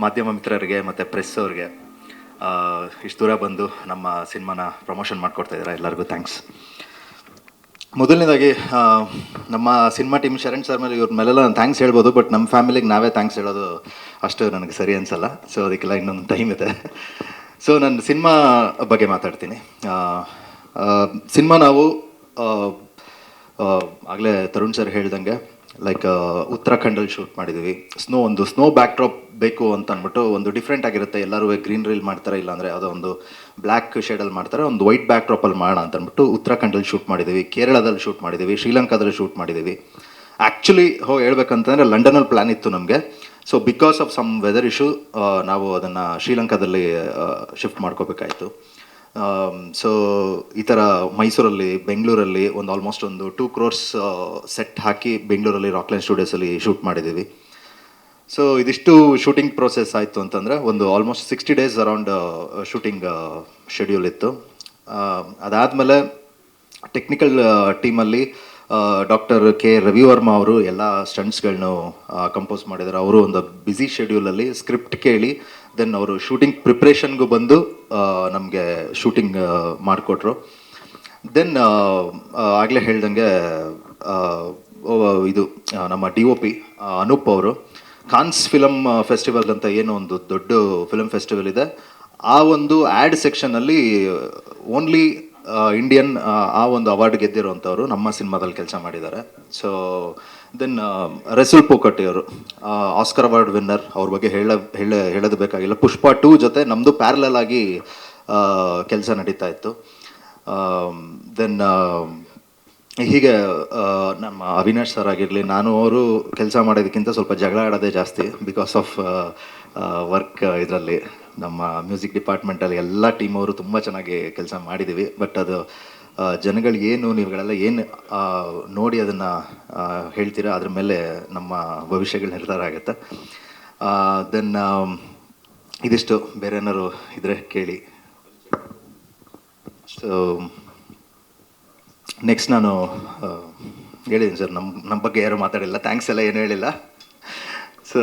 ಮಾಧ್ಯಮ ಮಿತ್ರರಿಗೆ ಮತ್ತು ಪ್ರೆಸ್ ಅವ್ರಿಗೆ ಇಷ್ಟು ದೂರ ಬಂದು ನಮ್ಮ ಸಿನಿಮಾನ ಪ್ರಮೋಷನ್ ಮಾಡಿಕೊಡ್ತಾ ಇದ್ದಾರೆ. ಎಲ್ಲರಿಗೂ ಥ್ಯಾಂಕ್ಸ್. ಮೊದಲನೇದಾಗಿ ನಮ್ಮ ಸಿನಿಮಾ ಟೀಮ್ ಶರಣ್ ಸರ್ ಮೇಲೆ ಇವ್ರ ಮೇಲೆಲ್ಲ ನಾನು ಥ್ಯಾಂಕ್ಸ್ ಹೇಳ್ಬೋದು, ಬಟ್ ನಮ್ಮ ಫ್ಯಾಮಿಲಿಗೆ ನಾವೇ ಥ್ಯಾಂಕ್ಸ್ ಹೇಳೋದು ಅಷ್ಟು ನನಗೆ ಸರಿ ಅನಿಸಲ್ಲ. ಸೊ ಅದಕ್ಕೆಲ್ಲ ಇನ್ನೊಂದು ಟೈಮ್ ಇದೆ. ಸೊ ನಾನು ಸಿನಿಮಾ ಬಗ್ಗೆ ಮಾತಾಡ್ತೀನಿ. ಸಿನಿಮಾ ನಾವು ಆಗಲೇ ತರುಣ್ ಸರ್ ಹೇಳ್ದಂಗೆ ಲೈಕ್ ಉತ್ತರಾಖಂಡಲ್ಲಿ ಶೂಟ್ ಮಾಡಿದ್ದೀವಿ. ಒಂದು ಸ್ನೋ ಬ್ಯಾಕ್ ಡ್ರಾಪ್ ಬೇಕು ಅಂತ ಅಂದ್ಬಿಟ್ಟು ಒಂದು ಡಿಫ್ರೆಂಟ್ ಆಗಿರುತ್ತೆ. ಎಲ್ಲರೂ ಗ್ರೀನ್ ರೀಲ್ ಮಾಡ್ತಾರೆ, ಇಲ್ಲಾಂದರೆ ಯಾವುದೋ ಒಂದು ಬ್ಲ್ಯಾಕ್ ಶೇಡಲ್ಲಿ ಮಾಡ್ತಾರೆ, ಒಂದು ವೈಟ್ ಬ್ಯಾಕ್ ಡ್ರಾಪಲ್ಲಿ ಮಾಡೋಣ ಅಂತ ಅಂದ್ಬಿಟ್ಟು ಉತ್ತರಾಖಂಡಲ್ಲಿ ಶೂಟ್ ಮಾಡಿದ್ದೀವಿ, ಕೇರಳದಲ್ಲಿ ಶೂಟ್ ಮಾಡಿದ್ದೀವಿ, ಶ್ರೀಲಂಕಾದಲ್ಲಿ ಶೂಟ್ ಮಾಡಿದ್ದೀವಿ. ಆ್ಯಕ್ಚುಲಿ ಹೇಳ್ಬೇಕಂತಂದರೆ ಲಂಡನಲ್ಲಿ ಪ್ಲ್ಯಾನ್ ಇತ್ತು ನಮಗೆ. So because of some weather issue ನಾವು ಅದನ್ನು ಶ್ರೀಲಂಕಾದಲ್ಲಿ ಶಿಫ್ಟ್ ಮಾಡ್ಕೋಬೇಕಾಯಿತು. ಸೊ ಈ ಥರ ಮೈಸೂರಲ್ಲಿ, ಬೆಂಗಳೂರಲ್ಲಿ ಒಂದು ಆಲ್ಮೋಸ್ಟ್ ಒಂದು 2 crores ಸೆಟ್ ಹಾಕಿ ಬೆಂಗಳೂರಲ್ಲಿ ರಾಕ್ಲೈನ್ ಸ್ಟುಡಿಯೋಸಲ್ಲಿ ಶೂಟ್ ಮಾಡಿದ್ದೀವಿ. ಸೊ ಇದಿಷ್ಟು ಶೂಟಿಂಗ್ ಪ್ರೋಸೆಸ್ ಆಯಿತು ಅಂತಂದರೆ ಒಂದು almost 60 days around shooting schedule ಇತ್ತು. ಅದಾದಮೇಲೆ ಟೆಕ್ನಿಕಲ್ ಟೀಮಲ್ಲಿ ಡಾಕ್ಟರ್ ಕೆ ರವಿವರ್ಮ ಅವರು ಎಲ್ಲ ಸ್ಟಂಟ್ಸ್ಗಳನ್ನೂ ಕಂಪೋಸ್ ಮಾಡಿದ್ದಾರೆ. ಅವರು ಒಂದು ಬ್ಯುಸಿ ಶೆಡ್ಯೂಲಲ್ಲಿ ಸ್ಕ್ರಿಪ್ಟ್ ಕೇಳಿ ದೆನ್ ಅವರು ಶೂಟಿಂಗ್ ಪ್ರಿಪ್ರೇಷನ್ಗೂ ಬಂದು ನಮಗೆ ಶೂಟಿಂಗ್ ಮಾಡಿಕೊಟ್ರು. ದೆನ್ ಆಗಲೇ ಹೇಳ್ದಂಗೆ ಇದು ನಮ್ಮ DOP ಅನೂಪ್ ಅವರು ಕಾನ್ಸ್ ಫಿಲಮ್ ಫೆಸ್ಟಿವಲ್ ಅಂತ ಏನೋ ಒಂದು ದೊಡ್ಡ ಫಿಲಮ್ ಫೆಸ್ಟಿವಲ್ ಇದೆ, ಆ ಒಂದು ಆ್ಯಡ್ ಸೆಕ್ಷನಲ್ಲಿ ಓನ್ಲಿ ಇಂಡಿಯನ್ ಆ ಒಂದು ಅವಾರ್ಡ್ ಗೆದ್ದಿರೋಂಥವ್ರು ನಮ್ಮ ಸಿನಿಮಾದಲ್ಲಿ ಕೆಲಸ ಮಾಡಿದ್ದಾರೆ. ಸೊ ದೆನ್ ರೆಸುಲ್ ಪೋಕಟ್ಟಿ ಅವರು ಆಸ್ಕರ್ ಅವಾರ್ಡ್ ವಿನ್ನರ್, ಅವ್ರ ಬಗ್ಗೆ ಹೇಳೋದು ಬೇಕಾಗಿಲ್ಲ. ಪುಷ್ಪ 2 ಜೊತೆ ನಮ್ಮದು ಪ್ಯಾರಲಲ್ ಆಗಿ ಕೆಲಸ ನಡೀತಾ ಇತ್ತು. ದೆನ್ ಹೀಗೆ ನಮ್ಮ ಅವಿನಾಶ್ ಸರ್ ಆಗಿರಲಿ, ನಾನು ಅವರು ಕೆಲಸ ಮಾಡೋದಕ್ಕಿಂತ ಸ್ವಲ್ಪ ಜಗಳ ಆಡೋದೇ ಜಾಸ್ತಿ ಬಿಕಾಸ್ ಆಫ್ ವರ್ಕ್. ಇದರಲ್ಲಿ ನಮ್ಮ ಮ್ಯೂಸಿಕ್ ಡಿಪಾರ್ಟ್ಮೆಂಟಲ್ಲಿ ಎಲ್ಲ ಟೀಮ್ ಅವರು ತುಂಬ ಚೆನ್ನಾಗಿ ಕೆಲಸ ಮಾಡಿದ್ದೀವಿ. ಬಟ್ ಅದು ಜನಗಳಿಗೇನು ನೀವುಗಳೆಲ್ಲ ಏನು ನೋಡಿ ಅದನ್ನು ಹೇಳ್ತೀರಾ, ಅದ್ರ ಮೇಲೆ ನಮ್ಮ ಭವಿಷ್ಯಗಳು ನಿರ್ಧಾರ ಆಗುತ್ತೆ. ದೆನ್ ಇದಿಷ್ಟು, ಬೇರೆ ಏನಾದ್ರು ಇದ್ರೆ ಕೇಳಿ. ಸೊ ನೆಕ್ಸ್ಟ್ ನಾನು ಹೇಳಿದ್ದೀನಿ ಸರ್, ನಮ್ಮ ಬಗ್ಗೆ ಯಾರೂ ಮಾತಾಡಿಲ್ಲ, ಥ್ಯಾಂಕ್ಸ್ ಎಲ್ಲ ಏನು ಹೇಳಿಲ್ಲ. ಸೊ